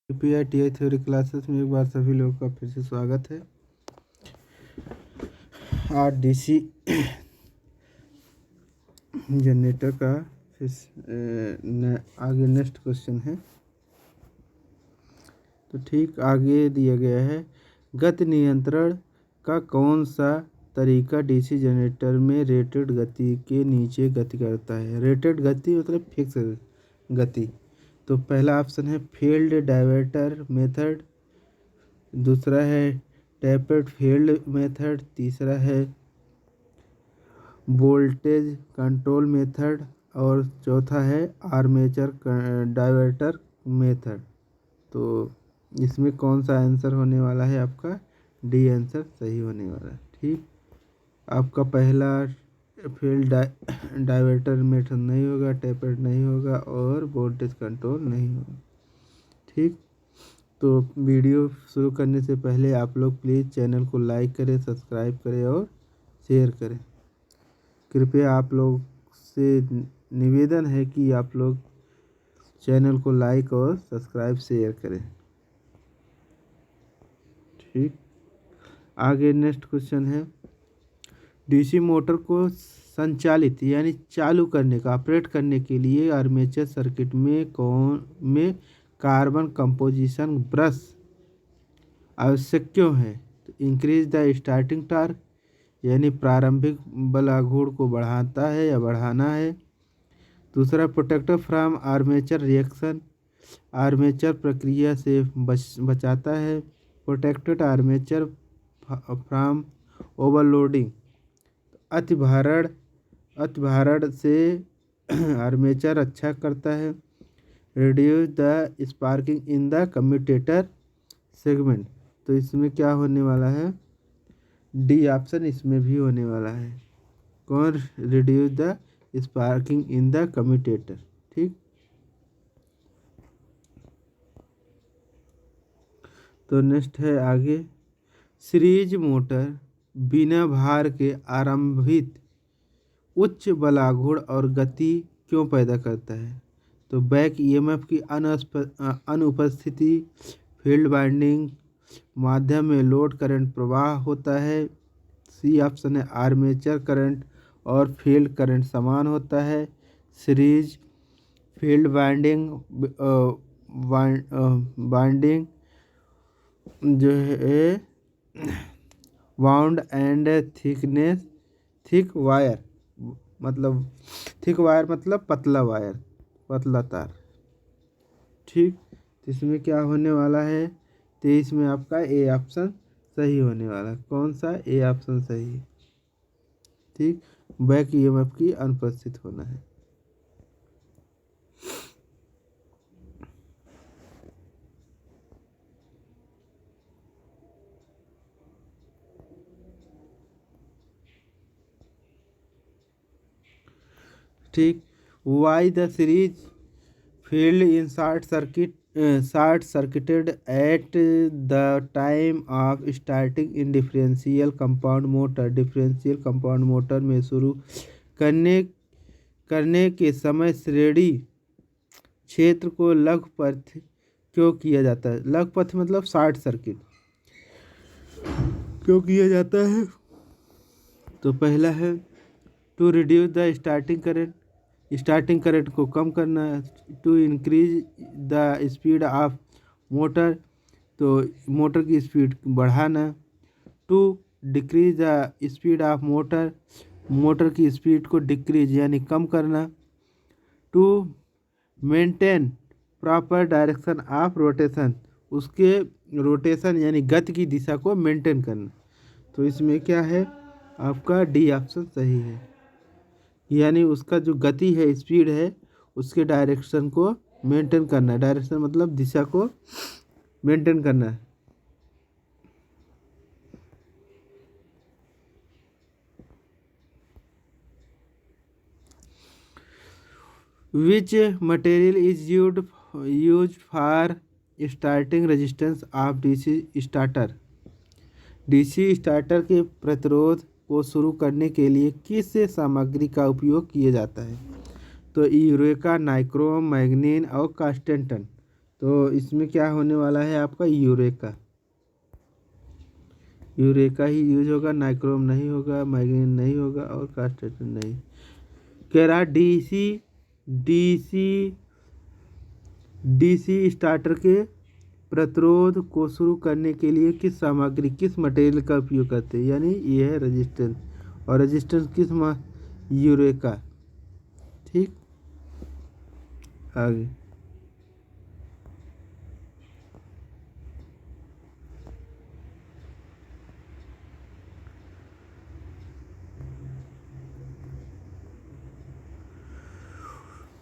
कृपया TI theory classes में एक बार सभी लोगों का फिर से स्वागत है। आज डीसी जनरेटर का आगे नेक्स्ट क्वेश्चन है। तो ठीक आगे दिया गया है, गति नियंत्रण का कौन सा तरीका डीसी जनरेटर में रेटेड गति के नीचे गति करता है। रेटेड गति मतलब फिक्स गति। तो पहला ऑप्शन है फील्ड डाइवर्टर मेथड, दूसरा है टैपेड फील्ड मेथड, तीसरा है वोल्टेज कंट्रोल मेथड और चौथा है आर्मेचर डाइवर्टर मेथड। तो इसमें कौन सा आंसर होने वाला है आपका? डी आंसर सही होने वाला है। ठीक, आपका पहला फील्ड डाइवर्टर मेथड नहीं होगा, टैपेड नहीं होगा और वोल्टेज कंट्रोल नहीं होगा। ठीक, तो वीडियो शुरू करने से पहले आप लोग प्लीज़ चैनल को लाइक करें, सब्सक्राइब करें और शेयर करें। कृपया आप लोग से निवेदन है कि आप लोग चैनल को लाइक और सब्सक्राइब शेयर करें। ठीक, आगे नेक्स्ट क्वेश्चन है, डीसी मोटर को संचालित यानी चालू करने का ऑपरेट करने के लिए आर्मेचर सर्किट में कार्बन कंपोजिशन ब्रश आवश्यक क्यों है? तो इंक्रीज द स्टार्टिंग टार्क यानी प्रारंभिक बल आघूर्ण को बढ़ाता है या बढ़ाना है। दूसरा protector from armature reaction, armature प्रक्रिया से बचाता है। प्रोटेक्टेड आर्मेचर फ्रॉम ओवरलोडिंग, अतिभारण से आर्मेचर अच्छा करता है। Reduce the sparking in the commutator segment, तो इसमें क्या होने वाला है? डी ऑप्शन इसमें भी होने वाला है। कौन? Reduce the sparking in the commutator. ठीक, तो नेक्स्ट है आगे, सीरीज मोटर बिना भार के आरंभित उच्च बलाघूर्ण और गति क्यों पैदा करता है? तो बैक ईएमएफ की अनुपस्थिति, फील्ड वाइंडिंग माध्यम में लोड करंट प्रवाह होता है। सी ऑप्शन है आर्मेचर करंट और फील्ड करंट समान होता है। सीरीज फील्ड वाइंडिंग जो है वाउंड एंड थिक वायर मतलब पतला वायर, पतला तार। ठीक, तो इसमें क्या होने वाला है? 23 में आपका ए ऑप्शन सही होने वाला है। कौन सा? ए ऑप्शन सही है। ठीक, बैक ईएमएफ की अनुपस्थित होना है। ठीक, why the series field in short circuited at the time of starting in differential compound motor, differential compound motor में शुरू करने के समय श्रेणी क्षेत्र को लघुपथ क्यों किया जाता है? लघुपथ मतलब शॉर्ट सर्किट क्यों किया जाता है? तो पहला है to reduce the starting current को कम करना, to increase the speed of motor, तो मोटर की स्पीड बढ़ाना, to decrease the speed of motor की स्पीड को डिक्रीज यानी कम करना, to maintain proper direction of rotation, उसके रोटेशन यानी गति की दिशा को मेंटेन करना। तो इसमें क्या है आपका? डी ऑप्शन सही है, यानी उसका जो गति है, स्पीड है, उसके डायरेक्शन को मेंटेन करना है। डायरेक्शन मतलब दिशा को मेंटेन करना है। Which material is use for starting resistance of DC starter, DC starter के प्रतिरोध को शुरू करने के लिए किस सामग्री का उपयोग किया जाता है? तो यूरेका, नाइक्रोम, मैग्नीन और कास्टेंटन। तो इसमें क्या होने वाला है आपका यूरेका। यूरेका ही यूज होगा, नाइक्रोम नहीं होगा, मैग्नीज नहीं होगा और कास्टेट नहीं। कह रहा डीसी डीसी डीसी स्टार्टर के प्रतिरोध को शुरू करने के लिए किस सामग्री किस मटेरियल का उपयोग करते हैं, यानी ये है रेजिस्टेंस। और रेजिस्टेंस किस यूरेका। ठीक, आगे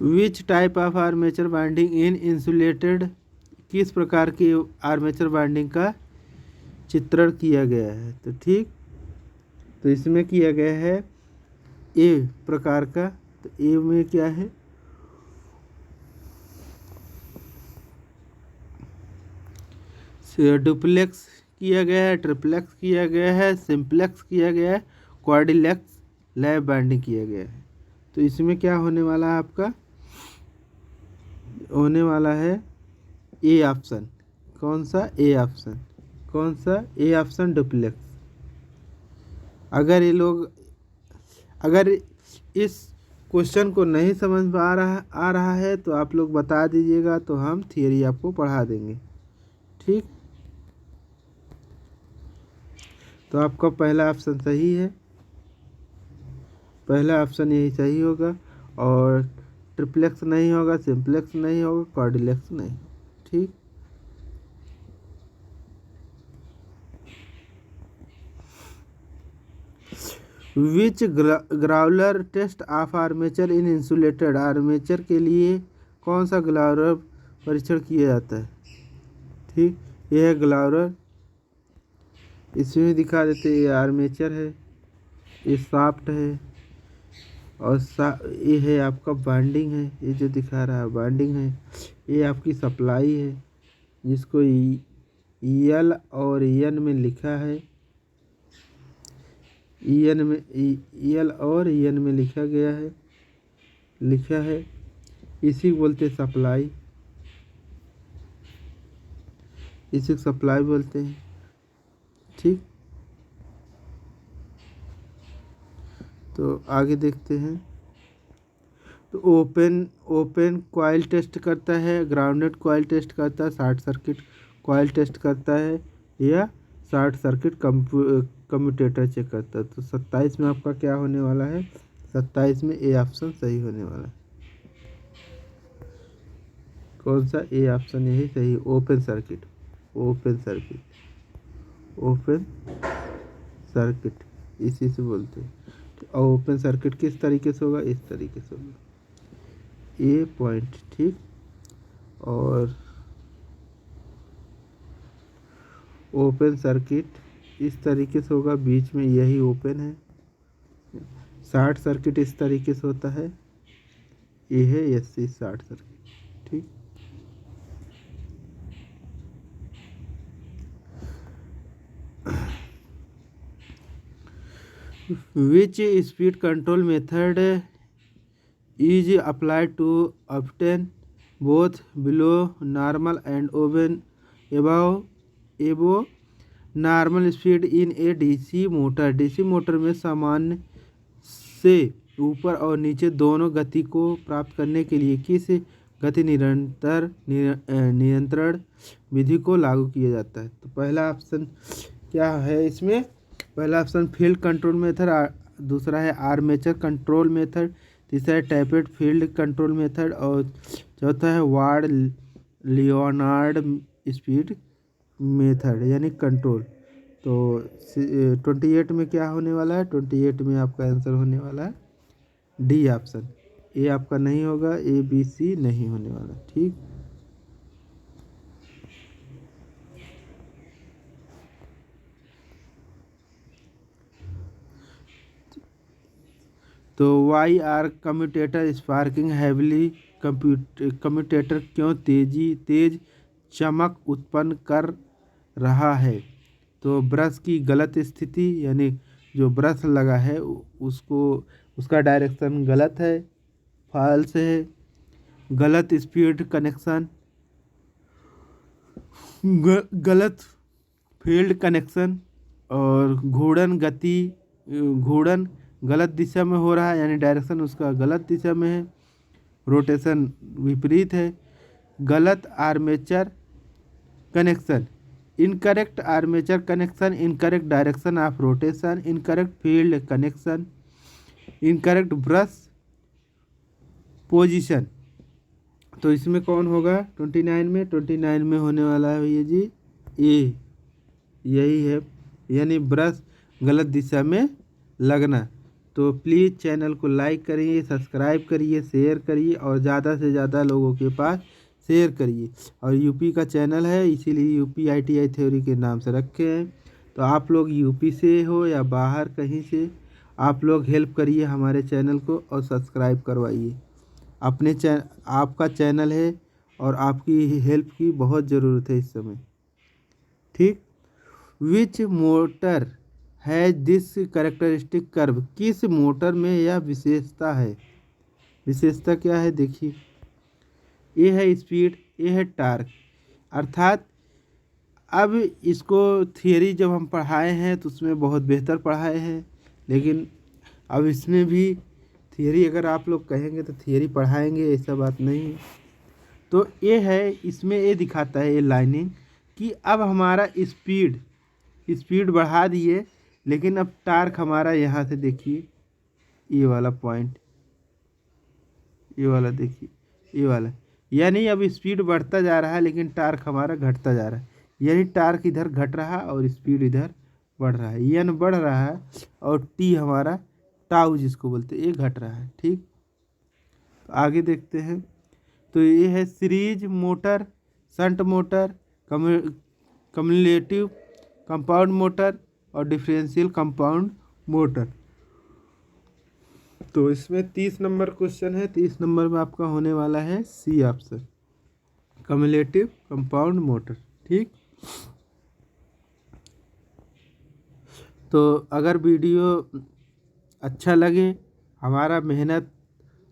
विच type of armature binding in insulated, किस प्रकार की आर्मेचर बाइंडिंग का चित्रण किया गया है। तो ठीक, तो इसमें किया गया है ए प्रकार का। तो ए में क्या है, डुप्लेक्स किया गया है, ट्रिप्लेक्स किया गया है, सिंप्लेक्स किया गया है, क्वाड्रिलेक्स लैब बाइंडिंग किया गया है। तो इसमें क्या होने वाला है आपका, होने वाला है ए ऑप्शन। कौन सा ए ऑप्शन, कौन सा ए ऑप्शन, डुप्लेक्स। अगर इस क्वेश्चन को नहीं समझ में आ रहा है तो आप लोग बता दीजिएगा, तो हम थियरी आपको पढ़ा देंगे। ठीक, तो आपका पहला ऑप्शन सही है, पहला ऑप्शन यही सही होगा। और ट्रिप्लेक्स नहीं होगा, सिंप्लेक्स नहीं होगा, क्वाड्रिलेक्स नहीं। ठीक, which growler test of armature in insulated, armature के लिए कौन सा ग्राउलर परीक्षण किया जाता है। ठीक, यह है ग्राउलर। इसमें दिखा देते, ये आर्मेचर है, ये शाफ्ट है, और ये है आपका बाइंडिंग है, ये जो दिखा रहा है बाइंडिंग है। ये आपकी सप्लाई है, जिसको यल और एन में लिखा है, ईएन में यल और एन में लिखा गया है, लिखा है। इसी को बोलते हैं सप्लाई, इसी को सप्लाई बोलते हैं। ठीक, तो आगे देखते हैं। तो ओपन कॉइल टेस्ट करता है, ग्राउंडेड कॉइल टेस्ट करता है, शॉर्ट सर्किट कॉइल टेस्ट करता है, या शॉर्ट सर्किट कम्यूटेटर चेक करता है। तो 27 में आपका क्या होने वाला है, 27 में ए ऑप्शन सही होने वाला है। कौन सा, ए ऑप्शन यही सही, open circuit, open circuit, open circuit इसी से बोलते हैं। और ओपन सर्किट किस तरीके से होगा, इस तरीके से होगा, ए पॉइंट। ठीक, और ओपन सर्किट इस तरीके से होगा, बीच में यही ओपन है। शॉर्ट सर्किट इस तरीके से होता है, ये है एससी शॉर्ट सर्किट। ठीक, which speed control method is applied to obtain both below normal and above normal speed in a DC motor. DC motor में सामान्य से ऊपर और नीचे दोनों गति को प्राप्त करने के लिए किस गति नियंत्रण विधि को लागू किया जाता है। तो पहला ऑप्शन क्या है इसमें, पहला ऑप्शन फील्ड कंट्रोल मेथड, दूसरा है आर्मेचर कंट्रोल मेथड, तीसरा है टैपेड फील्ड कंट्रोल मेथड, और चौथा है वार्ड लियोनार्ड स्पीड मेथड यानी कंट्रोल। तो 28 में क्या होने वाला है, 28 में आपका आंसर होने वाला है डी ऑप्शन। ए आपका नहीं होगा, ए बी सी नहीं होने वाला। ठीक, तो why are commutator sparking heavily, commutator क्यों तेज चमक उत्पन्न कर रहा है। तो ब्रश की गलत स्थिति, यानी जो ब्रश लगा है उसका डायरेक्शन गलत है, फॉल्स है, गलत स्पीड कनेक्शन, गलत फील्ड कनेक्शन और घूर्णन गलत दिशा में हो रहा है, यानी डायरेक्शन उसका गलत दिशा में है, रोटेशन विपरीत है, गलत armature connection, incorrect armature connection, incorrect direction of rotation, incorrect field connection, incorrect brush position. तो इसमें कौन होगा 29 में होने वाला है भैया जी ए, यही है, यानी ब्रश गलत दिशा में लगना। तो प्लीज़ चैनल को लाइक करिए, सब्सक्राइब करिए, शेयर करिए और ज़्यादा से ज़्यादा लोगों के पास शेयर करिए। और यूपी का चैनल है, इसीलिए यूपी ITI थ्योरी के नाम से रखे हैं। तो आप लोग यूपी से हो या बाहर कहीं से, आप लोग हेल्प करिए हमारे चैनल को और सब्सक्राइब करवाइए। आपका चैनल है और आपकी हेल्प की बहुत ज़रूरत है इस समय, ठीक। विच मोटर है दिस कैरेक्टरिस्टिक कर्व, किस मोटर में यह विशेषता है। विशेषता क्या है देखिए, ये है स्पीड, ये है टार्क। अर्थात अब इसको थियरी जब हम पढ़ाए हैं तो उसमें बहुत बेहतर पढ़ाए हैं, लेकिन अब इसमें भी थियरी अगर आप लोग कहेंगे तो थियरी पढ़ाएंगे, ऐसा बात नहीं है। तो ये है, इसमें ये दिखाता है ये लाइनिंग कि अब हमारा स्पीड बढ़ा दिए, लेकिन अब टार्क हमारा यहाँ से देखिए, ये वाला पॉइंट, ये वाला देखिए, ये वाला, यानी अब स्पीड बढ़ता जा रहा है लेकिन टार्क हमारा घटता जा रहा है। यानी टार्क इधर घट रहा है और स्पीड इधर बढ़ रहा है, एन बढ़ रहा है और टी हमारा टाउ जिसको बोलते हैं ये घट रहा है, ठीक। तो आगे देखते हैं। तो ये है series motor, shunt motor, cumulative compound motor और डिफरेंशियल कंपाउंड मोटर। तो इसमें 30 नंबर क्वेश्चन है, 30 नंबर में आपका होने वाला है C option, cumulative compound motor, ठीक। तो अगर वीडियो अच्छा लगे, हमारा मेहनत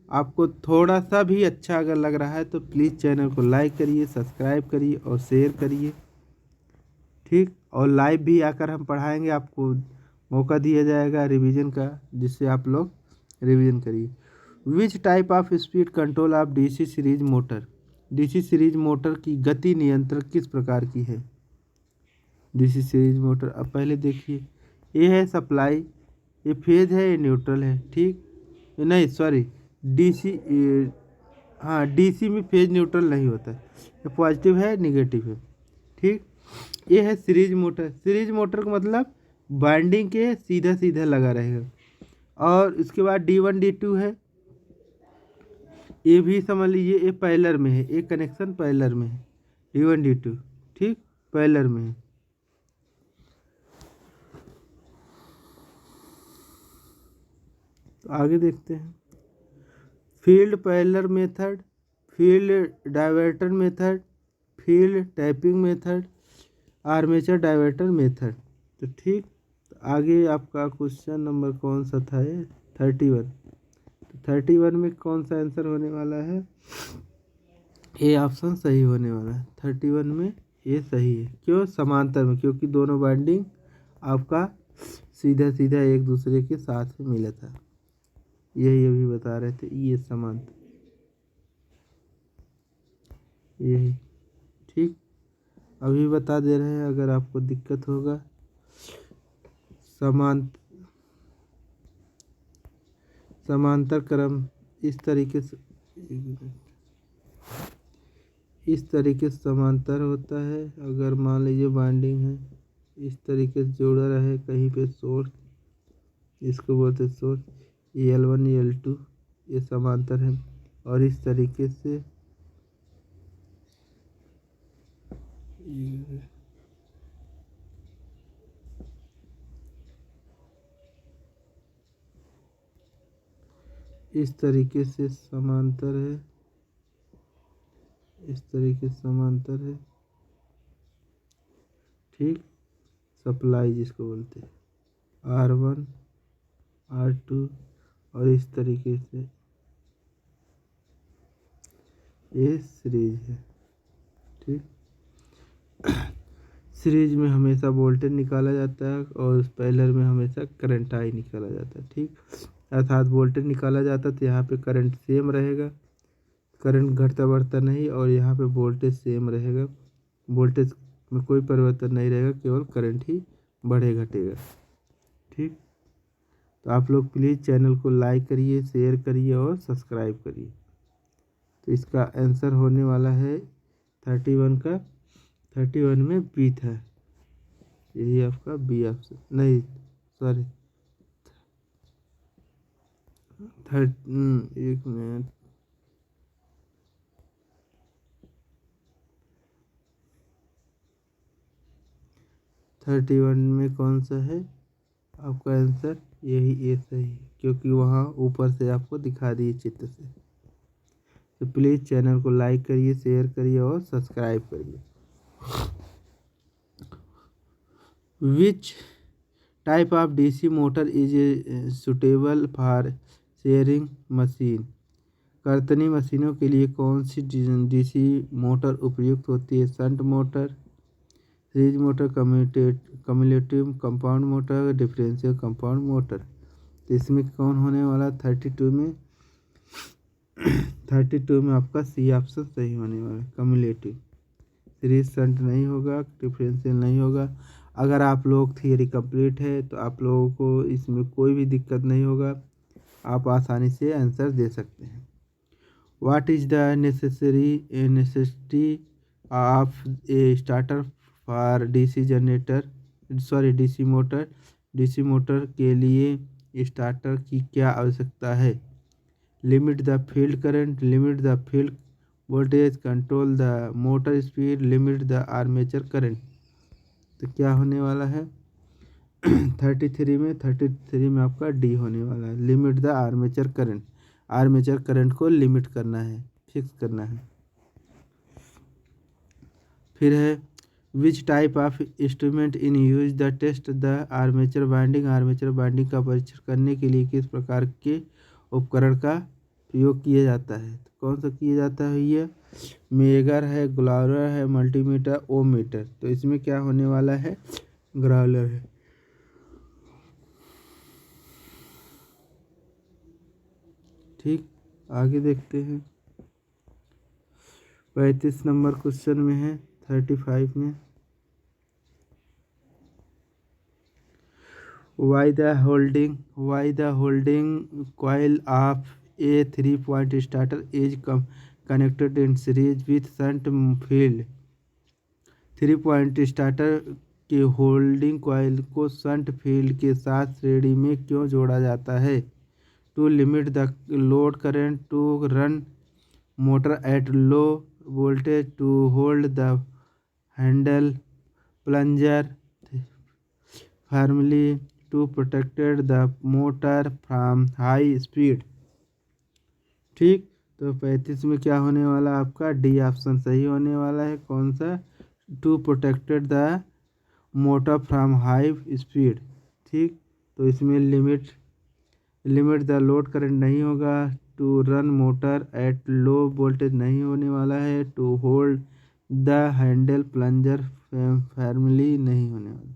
आपको थोड़ा सा भी अच्छा अगर लग रहा है तो प्लीज़ चैनल को लाइक करिए, सब्सक्राइब करिए और शेयर करिए, ठीक। और लाइव भी आकर हम पढ़ाएंगे, आपको मौका दिया जाएगा रिवीजन का, जिससे आप लोग रिवीजन करिए। Which type of speed control of DC series motor, DC series motor की गति नियंत्रण किस प्रकार की है। DC सीरीज मोटर, अब पहले देखिए, ये है सप्लाई, ये फेज है, ये न्यूट्रल है, ठीक। नहीं सॉरी, DC, हाँ DC में फेज न्यूट्रल नहीं होता है, ये पॉजिटिव है निगेटिव है, ठीक। ये है सीरीज मोटर, सीरीज मोटर का मतलब बाइंडिंग के सीधा सीधा लगा रहेगा। और इसके बाद D1 D2 है, ये भी समझ लीजिए, ये पैरेलल में है, एक कनेक्शन पैरेलल में है, D1 D2, ठीक, पैरेलल में है। तो आगे देखते हैं, field parallel method, field diverter method, field tapping method, armature diverter method. तो ठीक, तो आगे आपका क्वेश्चन नंबर कौन सा था ये 31। तो 31 में कौन सा आंसर होने वाला है, ए ऑप्शन सही होने वाला है। 31 में ये सही है, क्यों, समांतर में, क्योंकि दोनों बाइंडिंग आपका सीधा सीधा एक दूसरे के साथ में मिला था, यही अभी बता रहे थे, ये समांतर, यही, ठीक। अभी बता दे रहे हैं, अगर आपको दिक्कत होगा। समांतर क्रम इस तरीके से, इस तरीके से समांतर होता है। अगर मान लीजिए बाइंडिंग है, इस तरीके से जोड़ा रहे कहीं पे सोर्स, इसको बोलते सोर्स, L1 L2 ये समांतर है। और इस तरीके से इस तरीके से समांतर है, इस तरीके से समांतर है, ठीक। सप्लाई जिसको बोलते हैं R1 R2, और इस तरीके से ये सीरीज है, ठीक। सीरीज में हमेशा वोल्टेज निकाला जाता है और स्पेलर में हमेशा करंट आई निकाला जाता है। ठीक, अर्थात वोल्टेज निकाला जाता है तो यहाँ पे करंट सेम रहेगा, करंट घटता बढ़ता नहीं, और यहाँ पे वोल्टेज सेम रहेगा, वोल्टेज में कोई परिवर्तन नहीं रहेगा, केवल करंट ही बढ़े घटेगा। ठीक, तो आप लोग प्लीज़ चैनल को लाइक करिए, शेयर करिए और सब्सक्राइब करिए। तो इसका आंसर होने वाला है 31 का, 31 में बी था, यही आपका बी ऑप्शन, नहीं सॉरी, एक मिनट, थर्टी वन में कौन सा है आपका आंसर, यही ए सही है, क्योंकि वहाँ ऊपर से आपको दिखा दिए चित्र से। तो प्लीज़ चैनल को लाइक करिए, शेयर करिए और सब्सक्राइब करिए। Which type of DC motor is suitable for shearing machine? कर्तनी मशीनों के लिए कौन सी डीसी मोटर उपयुक्त होती है? Shunt motor, series motor, cumulative compound motor, differential compound motor. तो इसमें कौन होने वाला 32 में? 32 में आपका सी ऑप्शन सही होने वाला है, कम्युलेटिव। सीरीज शंट नहीं होगा, डिफरेंशियल नहीं होगा। अगर आप लोग थियरी कंप्लीट है तो आप लोगों को इसमें कोई भी दिक्कत नहीं होगा, आप आसानी से आंसर दे सकते हैं। What is the necessity of A starter for DC generator, sorry DC motor? DC motor के लिए स्टार्टर की क्या आवश्यकता है? Limit the field current, limit the field voltage, control the motor speed, limit the armature current. तो क्या होने वाला है 33 में आपका डी होने वाला है, limit the armature current. Armature current को लिमिट करना है, फिक्स करना है। फिर है which type of instrument in use the test the armature binding? Armature binding का परीक्षण करने के लिए किस प्रकार के उपकरण का प्रयोग किया जाता है? तो कौन सा किया जाता है ये? मेगर है, ग्राउलर है, मल्टीमीटर, ओम मीटर। तो इसमें क्या होने वाला है? ग्राउलर है। ठीक, आगे देखते हैं। 35 नंबर क्वेश्चन में है 35 में, why the holding coil of a 3-point starter is connected in series with shunt field? 3-point starter के होल्डिंग कॉइल को शंट फील्ड के साथ श्रेणी में क्यों जोड़ा जाता है? To limit the load current, to run motor at low voltage, to hold the handle plunger firmly, to protected the motor from high speed. ठीक, तो 35 में क्या होने वाला आपका? डी ऑप्शन सही होने वाला है। कौन सा? To protected the motor from high speed. ठीक, तो इसमें लिमिट द लोड करंट नहीं होगा, to run motor at low voltage नहीं होने वाला है, to hold the handle plunger firmly नहीं होने वाला।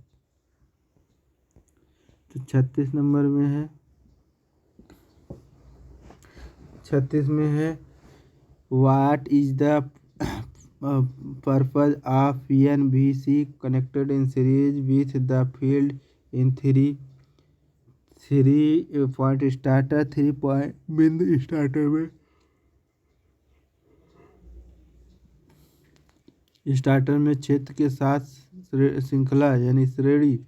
तो 36 नंबर में है, 36 में है what is the purpose of PNVC connected in series with the field in 3-point starter? 3-point बिंदु स्टार्टर में क्षेत्र के साथ श्रृंखला यानी श्रेणी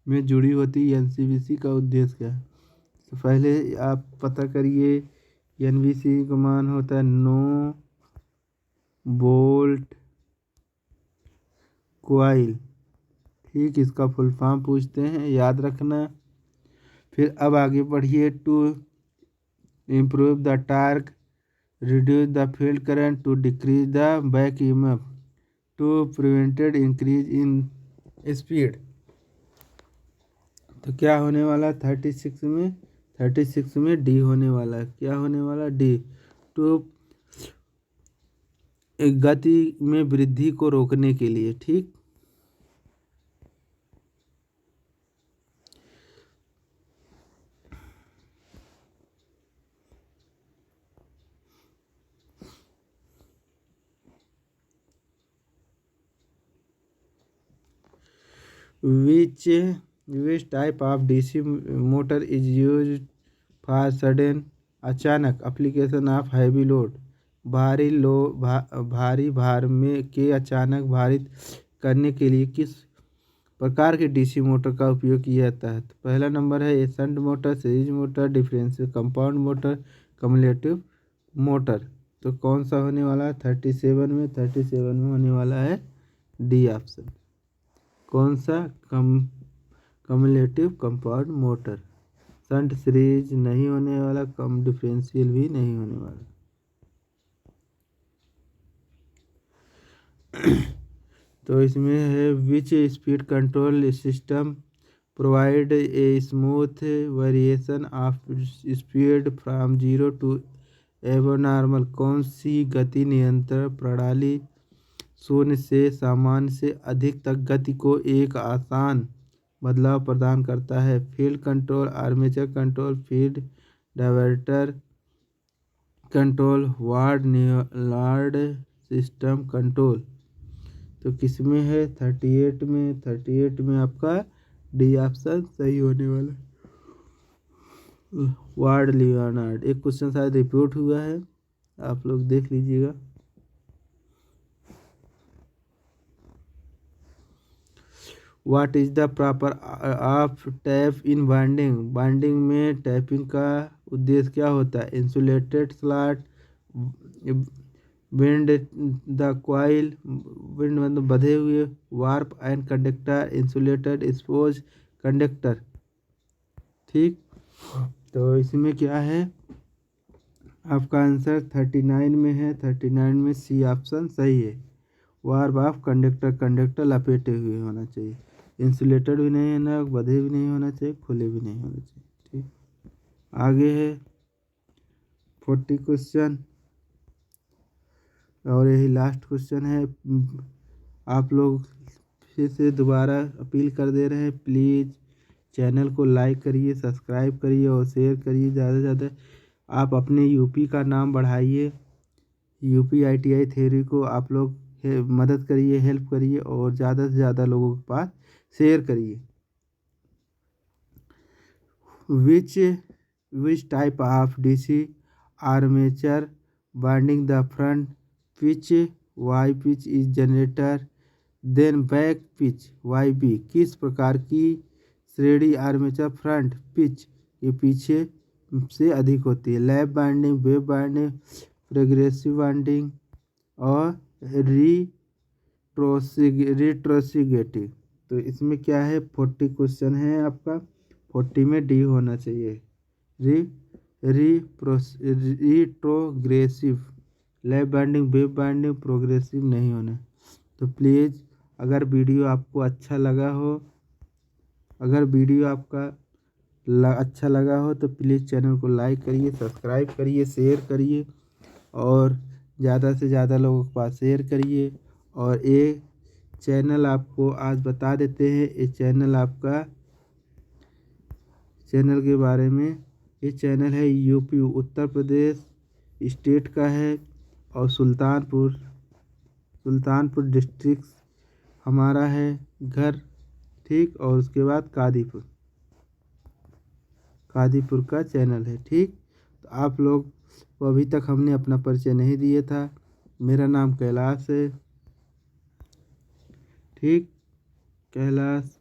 में जुड़ी होती NVC का उद्देश्य क्या है? तो पहले आप पता करिए, NVC का मान होता है नो बोल्ट कॉइल। ठीक, इसका फुल फॉर्म पूछते हैं, याद रखना। फिर अब आगे बढ़िए, to improve the torque, reduce the field current, to decrease the back EMF, to prevented increase in speed. तो क्या होने वाला 36 में डी होने वाला है। क्या होने वाला? डी। टू गति में वृद्धि को रोकने के लिए। ठीक, विच type of DC motor is use for sudden अचानक एप्लीकेशन ऑफ हैवी लोड भारी भार में के अचानक भारित करने के लिए किस प्रकार के डीसी मोटर का उपयोग किया जाता है। तो पहला नंबर है shunt motor, series motor, differential compound motor, cumulative motor. तो कौन सा होने वाला है 37 में होने वाला है डी ऑप्शन। कौन सा cumulative compound motor. Shunt series नहीं होने वाला, कम डिफरेंशियल भी नहीं होने वाला। तो इसमें है which speed control system provide a smooth variation of speed from 0 to abnormal. कौन सी गति नियंत्रण प्रणाली शून्य से सामान्य से अधिक तक गति को एक आसान बदलाव प्रदान करता है। Field control, armature control, field diverter control, ward system control. तो किस में है 38 में आपका डी ऑप्शन सही होने वाला। Ward Leonard. एक क्वेश्चन शायद रिपीट हुआ है, आप लोग देख लीजिएगा। What is the proper off tap in binding. Binding में टैपिंग का उद्देश्य क्या होता है। Insulated slot, wind the coil, wind मतलब बंधे हुए, warp and conductor, insulated expose conductor. ठीक, तो इसमें क्या है आपका आंसर 39 में है। 39 में सी ऑप्शन सही है। वार्प ऑफ कंडक्टर, कंडक्टर लपेटे हुए होना चाहिए, इंसुलेटेड भी नहीं होना, बंधे भी नहीं होना चाहिए, खुले भी नहीं होना चाहिए। ठीक, आगे है 40 क्वेश्चन और यही लास्ट क्वेश्चन है। आप लोग फिर से दोबारा अपील कर दे रहे हैं, प्लीज़ चैनल को लाइक करिए, सब्सक्राइब करिए और शेयर करिए ज़्यादा से ज़्यादा। आप अपने यूपी का नाम बढ़ाइए, यूपी ITI थ्योरी को आप लोग मदद करिए, हेल्प करिए और ज़्यादा से ज़्यादा लोगों के पास शेयर करिए। Which type of DC armature binding the front pitch Y pitch is generator then back pitch YB। किस प्रकार की श्रेणी आर्मेचर फ्रंट पिच के पीछे से अधिक होती है। Lap binding, wave binding, progressive binding और रिट्रोसिगेटिव। तो इसमें क्या है 40 क्वेश्चन है आपका, 40 में डी होना चाहिए। Retrogressive, lap binding, wave binding, progressive नहीं होना। तो प्लीज़ अगर वीडियो आपको अच्छा लगा हो, अगर वीडियो आपका अच्छा लगा हो तो प्लीज़ चैनल को लाइक करिए, सब्सक्राइब करिए, शेयर करिए और ज़्यादा से ज़्यादा लोगों के पास शेयर करिए। और ये चैनल आपको आज बता देते हैं, ये चैनल आपका चैनल के बारे में, ये चैनल है यूपी उत्तर प्रदेश स्टेट का है और सुल्तानपुर डिस्ट्रिक्ट हमारा है घर। ठीक, और उसके बाद कादीपुर का चैनल है। ठीक, तो आप लोग को अभी तक हमने अपना परिचय नहीं दिया था। मेरा नाम कैलाश है। ठीक, कैलाश,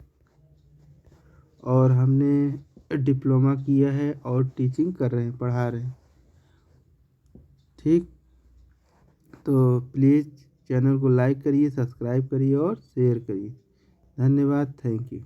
और हमने डिप्लोमा किया है और टीचिंग कर रहे हैं, पढ़ा रहे हैं। ठीक, तो प्लीज़ चैनल को लाइक करिए, सब्सक्राइब करिए और शेयर करिए। धन्यवाद, थैंक यू।